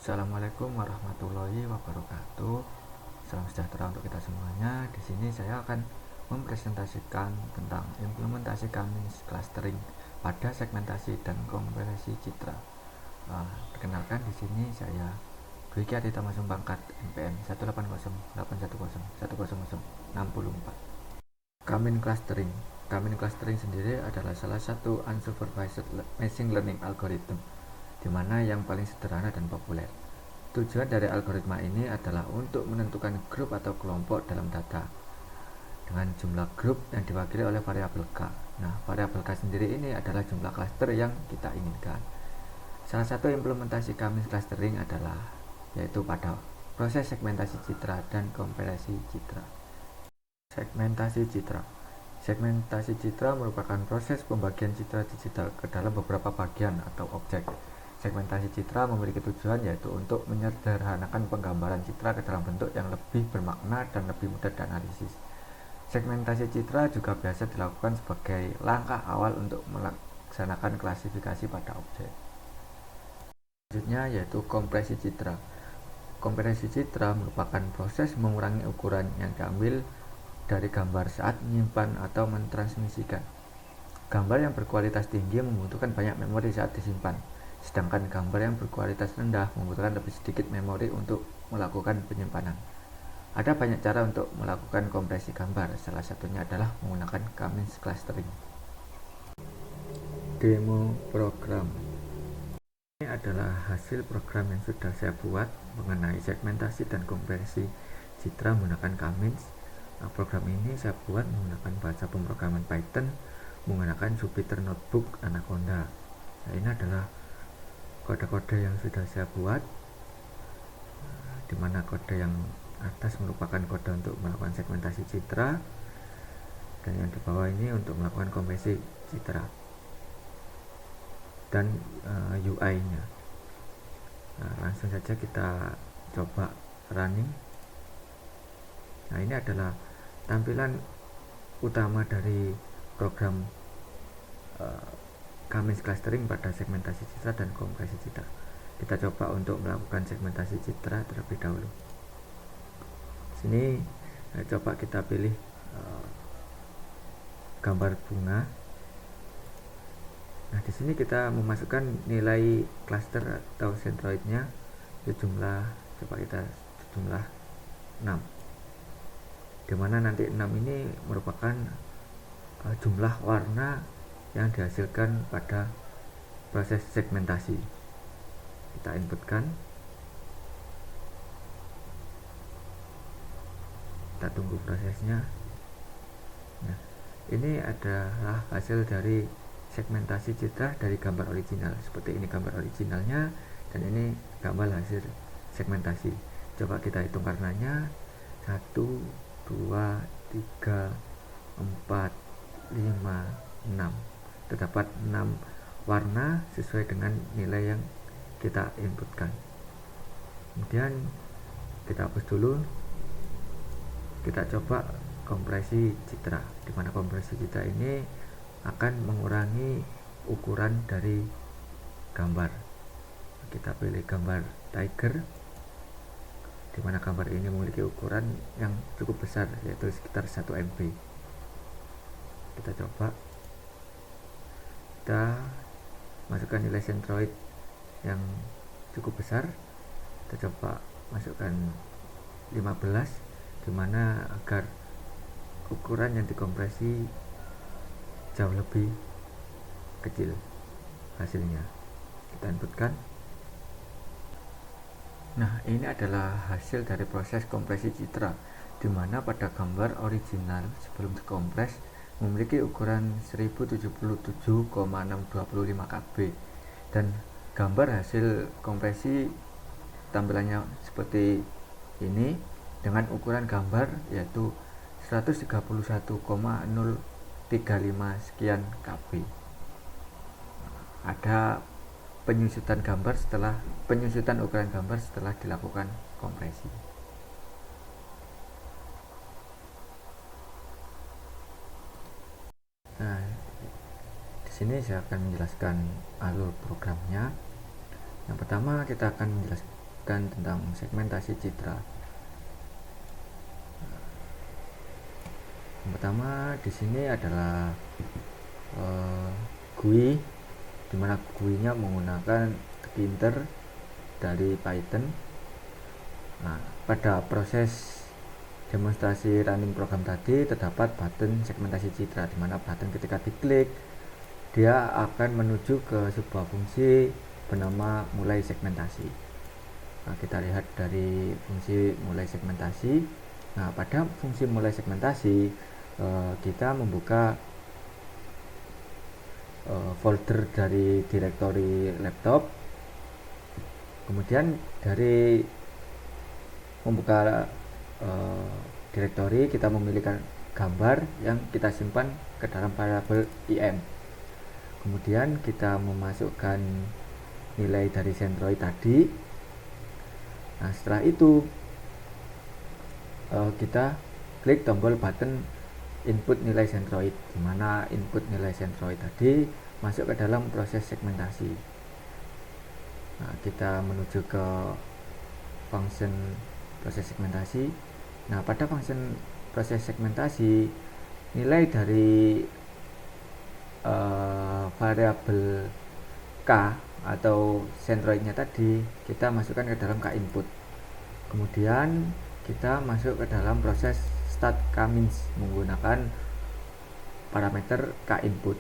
Assalamualaikum warahmatullahi wabarakatuh. Salam sejahtera untuk kita semuanya. Di sini saya akan mempresentasikan tentang implementasi Cummins clustering pada segmentasi dan kompresi citra. Perkenalkan, di sini saya Dwiki Aditya Masum pangkat NPM 18081010064. Cummins clustering. Cummins clustering sendiri adalah salah satu unsupervised machine learning algorithm, di mana yang paling sederhana dan populer. Tujuan dari algoritma ini adalah untuk menentukan grup atau kelompok dalam data dengan jumlah grup yang diwakili oleh variabel K. Nah, variabel K sendiri ini adalah jumlah klaster yang kita inginkan. Salah satu implementasi Cummins clustering adalah yaitu pada proses segmentasi citra dan kompresi citra. Segmentasi citra. Segmentasi citra merupakan proses pembagian citra digital ke dalam beberapa bagian atau objek. Segmentasi citra memiliki tujuan yaitu untuk menyederhanakan penggambaran citra ke dalam bentuk yang lebih bermakna dan lebih mudah dianalisis. Segmentasi citra juga biasa dilakukan sebagai langkah awal untuk melaksanakan klasifikasi pada objek. Selanjutnya yaitu kompresi citra. Kompresi citra merupakan proses mengurangi ukuran yang diambil dari gambar saat menyimpan atau mentransmisikan. Gambar yang berkualitas tinggi membutuhkan banyak memori saat disimpan, sedangkan gambar yang berkualitas rendah membutuhkan lebih sedikit memori untuk melakukan penyimpanan. Ada banyak cara untuk melakukan kompresi gambar, salah satunya adalah menggunakan Cummins clustering. Demo program. Ini adalah hasil program yang sudah saya buat mengenai segmentasi dan kompresi citra menggunakan Cummins. Program ini saya buat menggunakan bahasa pemrograman Python menggunakan Jupyter Notebook Anaconda. Nah, ini adalah kode-kode yang sudah saya buat, di mana kode yang atas merupakan kode untuk melakukan segmentasi citra, dan yang di bawah ini untuk melakukan kompresi citra dan UI-nya. Nah, langsung saja kita coba running. Nah, ini adalah tampilan utama dari program Cummins clustering pada segmentasi citra dan kompresi citra. Kita coba untuk melakukan segmentasi citra terlebih dahulu. Sini coba kita pilih gambar bunga. Nah, di sini kita memasukkan nilai cluster atau centroidnya, jumlah, coba kita jumlah 6, dimana nanti 6 ini merupakan jumlah warna yang dihasilkan pada proses segmentasi. Kita inputkan, kita tunggu prosesnya. Nah, ini adalah hasil dari segmentasi citra dari gambar original. Seperti ini gambar originalnya, dan ini gambar hasil segmentasi. Coba kita hitung warnanya, 1, 2, 3, 4, 5, 6. Terdapat 6 warna sesuai dengan nilai yang kita inputkan. Kemudian kita hapus dulu. Kita coba kompresi citra, di mana kompresi citra ini akan mengurangi ukuran dari gambar. Kita pilih gambar tiger, di mana gambar ini memiliki ukuran yang cukup besar, yaitu sekitar 1 MB. Kita coba, kita masukkan nilai centroid yang cukup besar. Kita coba masukkan 15, dimana agar ukuran yang dikompresi jauh lebih kecil hasilnya. Kita inputkan. Nah, ini adalah hasil dari proses kompresi citra, di mana pada gambar original sebelum dikompres memiliki ukuran 1077,625 KB, dan gambar hasil kompresi tampilannya seperti ini dengan ukuran gambar yaitu 131,035 sekian KB. Ada penyusutan ukuran gambar setelah dilakukan kompresi. Nah, di sini saya akan menjelaskan alur programnya. Yang pertama kita akan menjelaskan tentang segmentasi citra. Yang pertama di sini adalah GUI, dimana GUI-nya menggunakan Tkinter dari Python. Nah, pada proses demonstrasi running program tadi terdapat button segmentasi citra, dimana button ketika diklik dia akan menuju ke sebuah fungsi bernama mulai segmentasi. Nah, kita lihat dari fungsi mulai segmentasi. Nah, pada fungsi mulai segmentasi kita membuka folder dari direktori laptop, kemudian dari membuka direktori kita memilih gambar yang kita simpan ke dalam variabel im. Kemudian kita memasukkan nilai dari Centroid tadi. Nah, setelah itu kita klik tombol button input nilai Centroid, di mana input nilai Centroid tadi masuk ke dalam proses segmentasi. Nah, kita menuju ke function proses segmentasi. Nah, pada function proses segmentasi, nilai dari variabel k atau Centroidnya tadi kita masukkan ke dalam k input. Kemudian kita masuk ke dalam proses start k-means menggunakan parameter k input.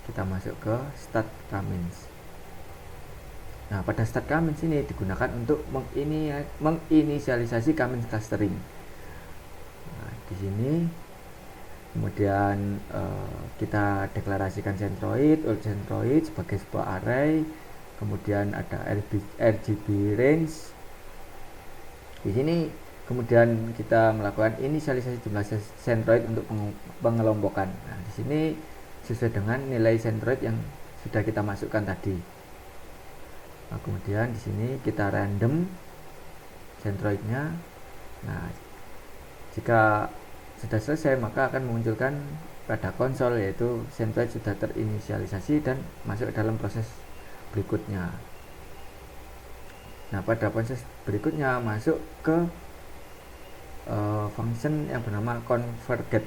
Kita masuk ke start k-means. Nah, pada start k-means ini digunakan untuk menginisialisasi k-means clustering. Nah, di sini kemudian kita deklarasikan Centroid, old Centroid sebagai sebuah array. Kemudian ada RGB range. Di sini kemudian kita melakukan inisialisasi jumlah Centroid untuk pengelompokan. Nah, di sini sesuai dengan nilai Centroid yang sudah kita masukkan tadi. Nah, kemudian di sini kita random Centroidnya. Nah, jika sudah selesai maka akan memunculkan pada konsol yaitu Centroid sudah terinisialisasi dan masuk ke dalam proses berikutnya. Nah, pada proses berikutnya masuk ke function yang bernama converget.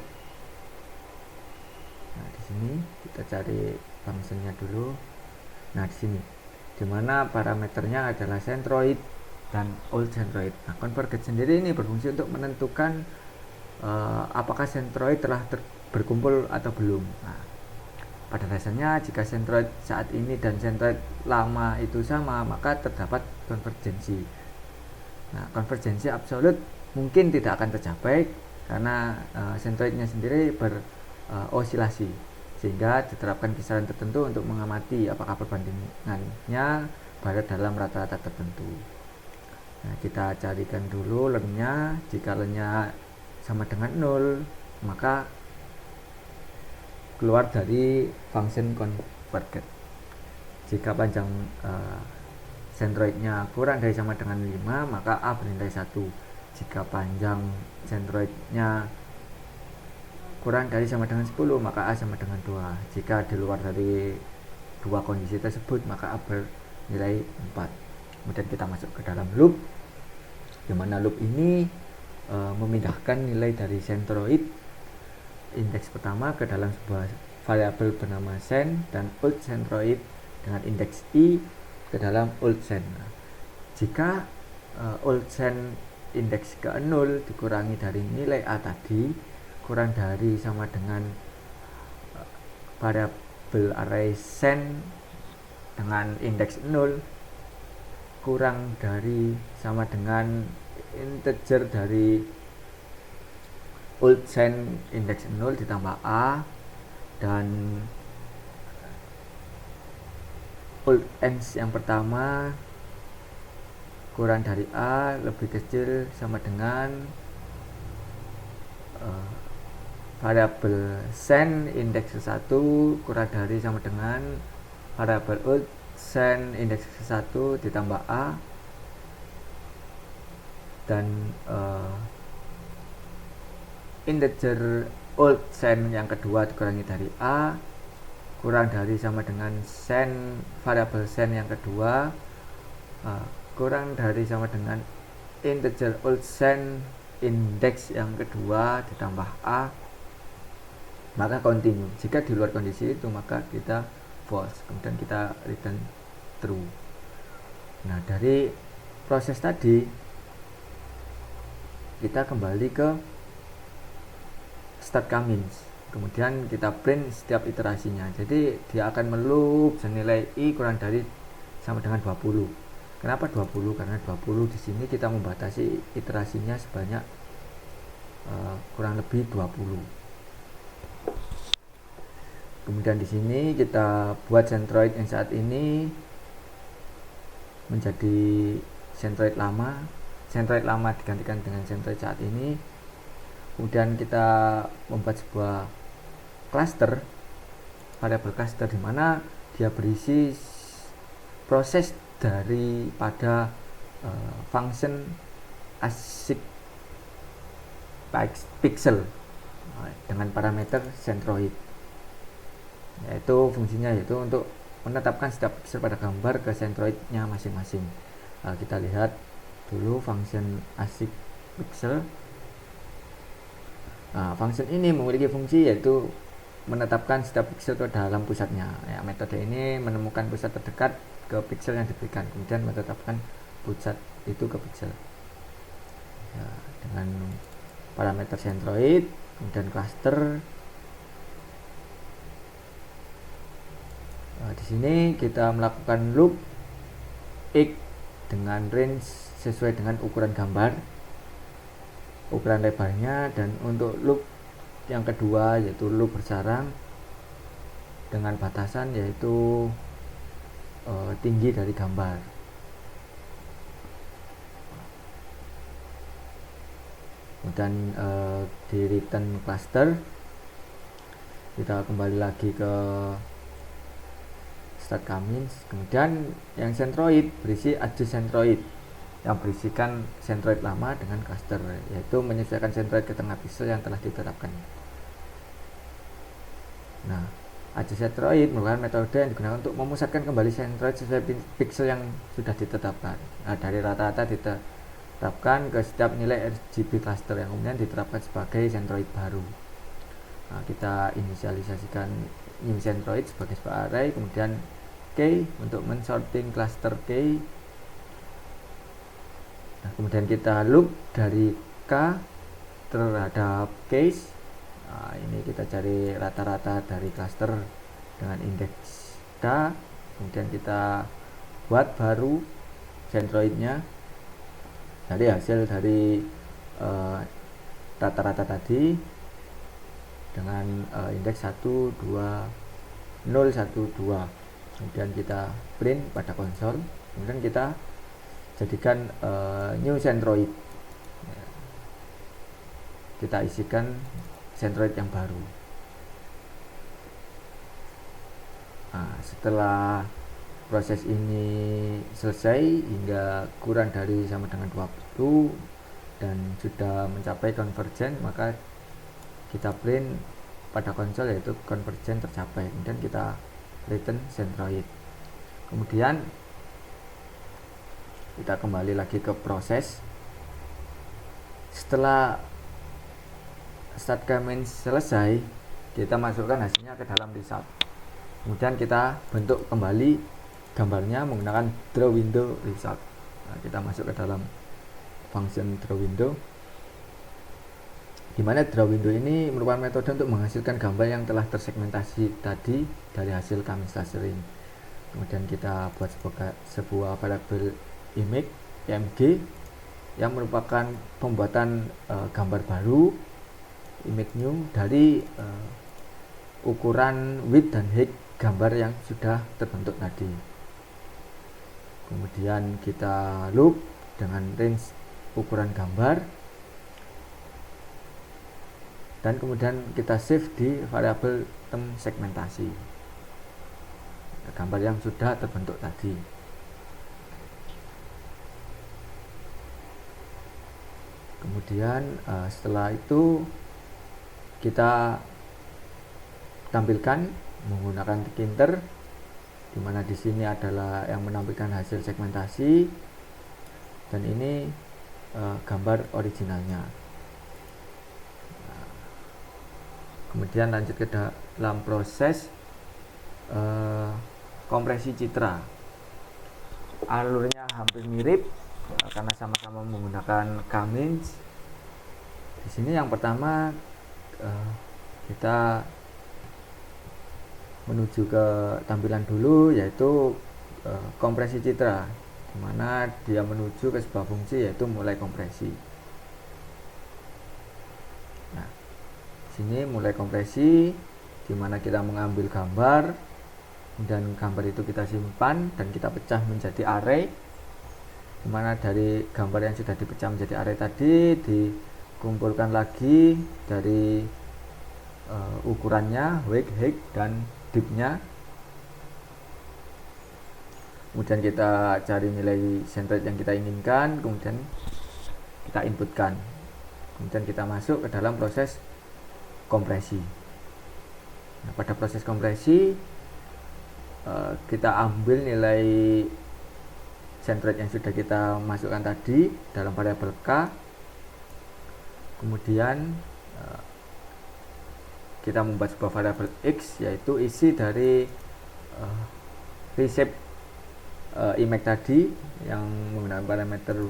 Nah, di sini kita cari functionnya dulu. Nah, di sini dimana parameternya adalah Centroid dan old Centroid. Nah, converget sendiri ini berfungsi untuk menentukan apakah Centroid telah berkumpul atau belum. Nah, pada dasarnya jika Centroid saat ini dan Centroid lama itu sama, maka terdapat konvergensi. Nah, konvergensi absolut mungkin tidak akan tercapai karena Centroidnya sendiri berosilasi, sehingga diterapkan kisaran tertentu untuk mengamati apakah perbandingannya berada dalam rata-rata tertentu. Nah, kita carikan dulu len-nya. Jika len-nya sama dengan 0, maka keluar dari function converget. Jika panjang Centroidnya kurang dari sama dengan 5, maka A bernilai 1. Jika panjang Centroidnya kurang dari sama dengan 10, maka A sama dengan 2. Jika di luar dari dua kondisi tersebut, maka A bernilai 4. Kemudian kita masuk ke dalam loop, di mana loop ini memindahkan nilai dari Centroid indeks pertama ke dalam sebuah variabel bernama Cent dan old Centroid dengan indeks i ke dalam old Cent. Nah, jika old Cent indeks ke 0 dikurangi dari nilai a tadi kurang dari sama dengan variabel array Cent dengan indeks 0 kurang dari sama dengan integer dari old Cent indeks 0 ditambah a, dan old ends yang pertama kurang dari a lebih kecil sama dengan variabel Cent indeks 1 kurang dari sama dengan variabel old Cent indeks 1 ditambah a, dan integer old Cent yang kedua dikurangi dari a kurang dari sama dengan Cent variabel Cent yang kedua kurang dari sama dengan integer Olsen index yang kedua ditambah A, maka continue. Jika di luar kondisi itu maka kita false, kemudian kita return true. Nah, dari proses tadi kita kembali ke start Cummins, kemudian kita print setiap iterasinya. Jadi dia akan meloop senilai i kurang dari sama dengan 20. Kenapa 20? Karena 20 di sini kita membatasi iterasinya sebanyak kurang lebih 20. Kemudian di sini kita buat centroid yang saat ini menjadi centroid lama. Centroid lama digantikan dengan centroid saat ini. Kemudian kita membuat sebuah cluster, variabel cluster, di mana dia berisi proses daripada function async pixel dengan parameter centroid, yaitu fungsinya yaitu untuk menetapkan setiap pixel pada gambar ke centroidnya masing-masing. Kita lihat dulu function async pixel. Function ini memiliki fungsi yaitu menetapkan setiap pixel ke dalam pusatnya. Metode ini menemukan pusat terdekat ke pixel yang diberikan, kemudian menetapkan pusat itu ke pixel dengan parameter centroid, kemudian cluster. Di sini kita melakukan loop x dengan range sesuai dengan ukuran gambar, ukuran lebarnya, dan untuk loop yang kedua yaitu loop bersarang dengan batasan yaitu tinggi dari gambar. Kemudian di return cluster kita kembali lagi ke start Cummins, kemudian yang centroid berisi adjust centroid yang berisikan centroid lama dengan cluster, yaitu menyesuaikan centroid ke tengah pixel yang telah ditetapkan. Nah, adjust centroid merupakan metode yang digunakan untuk memusatkan kembali centroid sesuai pixel yang sudah ditetapkan. Nah, dari rata-rata ditetapkan ke setiap nilai RGB cluster yang kemudian diterapkan sebagai centroid baru. Nah, kita inisialisasikan new centroid sebagai sebuah array, kemudian K untuk mensorting cluster K. Nah, kemudian kita loop dari K terhadap case. Nah, ini kita cari rata-rata dari cluster dengan indeks K, kemudian kita buat baru centroidnya dari hasil dari rata-rata tadi dengan indeks 1, 2, 0, 1, 2. Kemudian kita print pada konsol, kemudian kita jadikan new centroid, kita isikan centroid yang baru. Nah, setelah proses ini selesai hingga kurang dari sama dengan 20 dan sudah mencapai convergence, maka kita print pada konsol yaitu convergence tercapai, kemudian kita return centroid. Kemudian kita kembali lagi ke proses. Setelah start Cummins selesai, kita masukkan hasilnya ke dalam result. Kemudian kita bentuk kembali gambarnya menggunakan draw window result. Nah, kita masuk ke dalam function draw window, di mana draw window ini merupakan metode untuk menghasilkan gambar yang telah tersegmentasi tadi dari hasil Cummins clustering. Kemudian kita buat sebuah variabel image img yang merupakan pembuatan gambar baru, image new, dari ukuran width dan height gambar yang sudah terbentuk tadi. Kemudian kita loop dengan range ukuran gambar, dan kemudian kita save di variabel tem segmentasi gambar yang sudah terbentuk tadi. Kemudian setelah itu kita tampilkan menggunakan Tkinter, di mana di sini adalah yang menampilkan hasil segmentasi. dan ini gambar originalnya. Kemudian lanjut ke dalam proses kompresi citra. Alurnya hampir mirip karena sama-sama menggunakan Cummins. Di sini yang pertama kita menuju ke tampilan dulu, yaitu kompresi citra, dimana dia menuju ke sebuah fungsi yaitu mulai kompresi. Nah, sini mulai kompresi, dimana kita mengambil gambar dan gambar itu kita simpan dan kita pecah menjadi array, dimana dari gambar yang sudah dipecah menjadi array tadi dikumpulkan lagi dari ukurannya, width, height, dan depth-nya. Kemudian kita cari nilai centroid yang kita inginkan, kemudian kita inputkan, kemudian kita masuk ke dalam proses kompresi. Nah, pada proses kompresi kita ambil nilai centroid yang sudah kita masukkan tadi dalam variabel k, kemudian kita membuat sebuah variabel x, yaitu isi dari reshape image tadi yang menggunakan parameter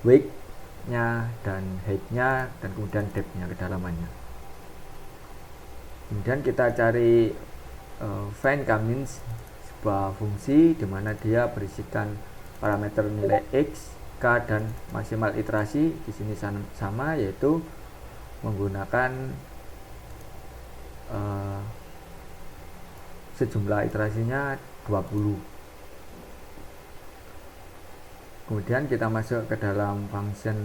width-nya dan height-nya dan kemudian depth-nya, kedalamannya. Kemudian kita cari find Cummins, sebuah fungsi di mana dia berisikan parameter nilai x, k, dan maksimal iterasi. Di sini sama, yaitu menggunakan sejumlah iterasinya 20. Kemudian kita masuk ke dalam function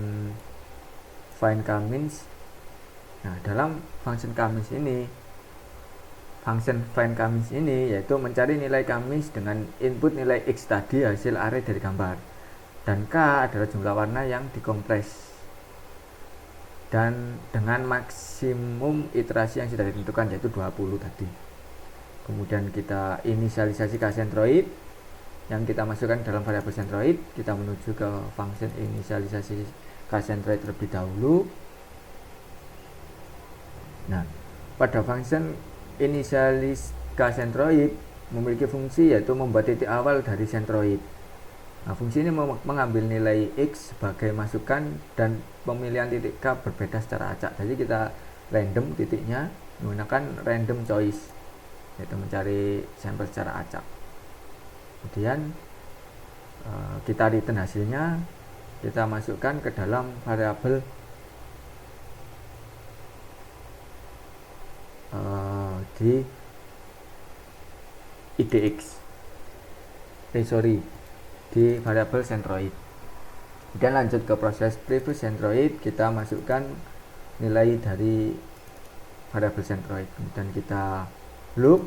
find Cummins. Nah, dalam function Cummins ini, function find Cummins ini yaitu mencari nilai Cummins dengan input nilai x tadi hasil array dari gambar, dan k adalah jumlah warna yang dikompres dan dengan maksimum iterasi yang sudah ditentukan, yaitu 20 tadi. Kemudian kita inisialisasi k centroid yang kita masukkan dalam variabel centroid. Kita menuju ke function inisialisasi k centroid terlebih dahulu. Nah, pada function inisialis k centroid memiliki fungsi yaitu membuat titik awal dari centroid. Nah, fungsi ini mengambil nilai x sebagai masukan dan pemilihan titik k berbeda secara acak. Jadi kita random titiknya menggunakan random choice, yaitu mencari sampel secara acak. Kemudian kita return hasilnya, kita masukkan ke dalam variabel di idx, di variabel centroid. Kemudian lanjut ke proses preview centroid, kita masukkan nilai dari variabel centroid, kemudian kita loop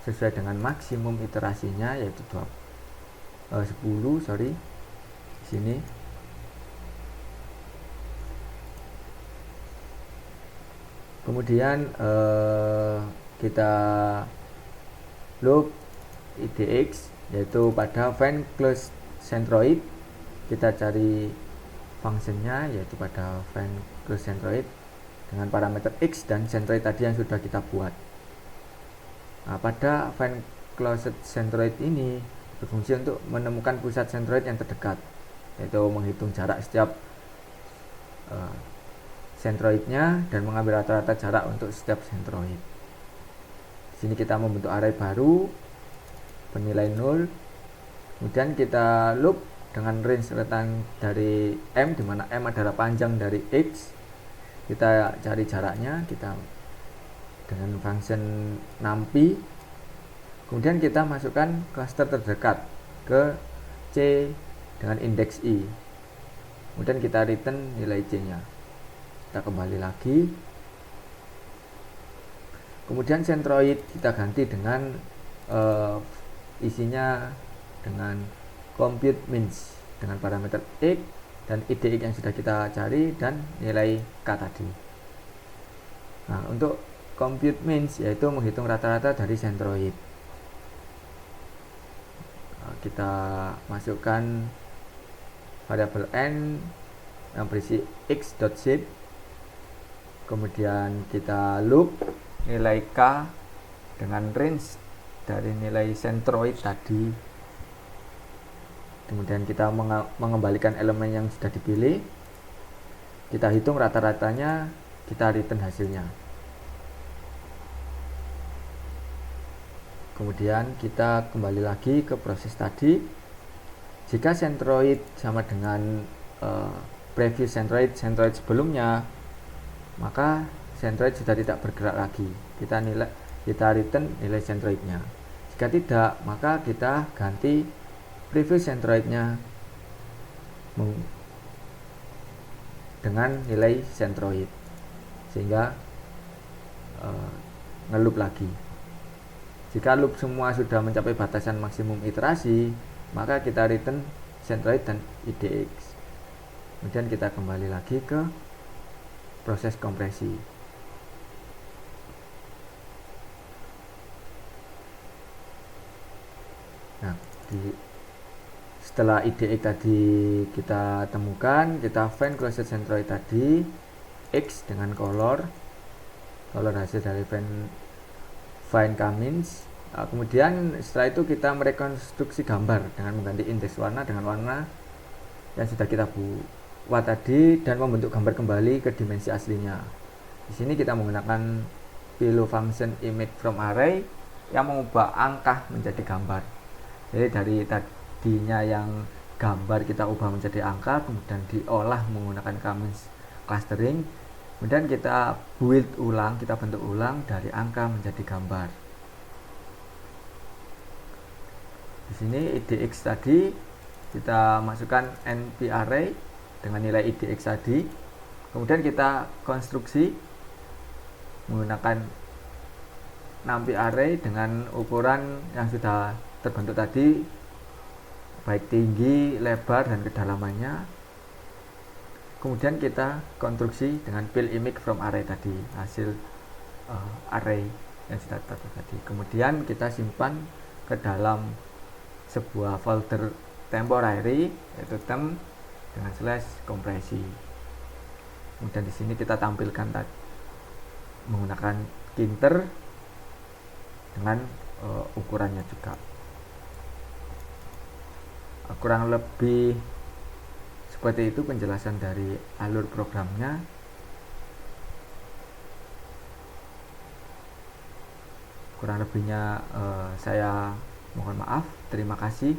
sesuai dengan maksimum iterasinya, yaitu 10 di sini. Kemudian kita loop idx, yaitu pada find close centroid kita cari fungsinya, yaitu pada find close centroid dengan parameter x dan centroid tadi yang sudah kita buat. Nah, pada find closed centroid ini berfungsi untuk menemukan pusat centroid yang terdekat, yaitu menghitung jarak setiap centroidnya dan mengambil rata-rata jarak untuk setiap centroid. Di sini kita membentuk array baru bernilai 0. Kemudian kita loop dengan range rentang dari m, di mana m adalah panjang dari x. Kita cari jaraknya, kita dengan function numpy. Kemudian kita masukkan cluster terdekat ke C dengan indeks I. Kemudian kita return nilai C-nya. Kita kembali lagi. Kemudian centroid kita ganti dengan isinya dengan compute means dengan parameter x dan idx yang sudah kita cari dan nilai k tadi. Nah, untuk compute means yaitu menghitung rata-rata dari centroid. Kita masukkan variabel n yang berisi x.shape, kemudian kita loop nilai k dengan range dari nilai centroid tadi, kemudian kita mengembalikan elemen yang sudah dipilih, kita hitung rata-ratanya, kita return hasilnya. Kemudian kita kembali lagi ke proses tadi. Jika centroid sama dengan previous centroid sebelumnya, maka centroid sudah tidak bergerak lagi. Kita return nilai centroidnya. Jika tidak, maka kita ganti previous centroidnya dengan nilai centroid, sehingga ngeloop lagi. Jika loop semua sudah mencapai batasan maksimum iterasi, maka kita return centroid dan IDX. Kemudian kita kembali lagi ke proses kompresi. Nah, setelah IDX tadi kita temukan, kita find closed centroid tadi, X dengan color hasil dari find K-means. Nah, kemudian setelah itu kita merekonstruksi gambar dengan mengganti indeks warna dengan warna yang sudah kita buat tadi dan membentuk gambar kembali ke dimensi aslinya. Di sini kita menggunakan pillow function image from array yang mengubah angka menjadi gambar. Jadi dari tadinya yang gambar kita ubah menjadi angka, kemudian diolah menggunakan K-means clustering, kemudian kita build ulang, kita bentuk ulang dari angka menjadi gambar. Di sini IDX tadi kita masukkan NP array dengan nilai IDX tadi, kemudian kita konstruksi menggunakan NumPy array dengan ukuran yang sudah terbentuk tadi, baik tinggi, lebar, dan kedalamannya. Kemudian kita konstruksi dengan build image from array tadi, hasil array yang sudah terbentuk tadi. Kemudian kita simpan ke dalam sebuah folder temporary, yaitu temp dengan slash kompresi. Kemudian di sini kita tampilkan menggunakan kinter dengan ukurannya juga. Kurang lebih seperti itu penjelasan dari alur programnya. Kurang lebihnya saya mohon maaf. Terima kasih.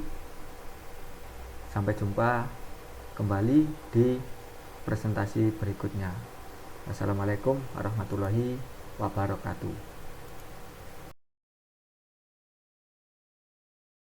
Sampai jumpa kembali di presentasi berikutnya. Wassalamualaikum warahmatullahi wabarakatuh.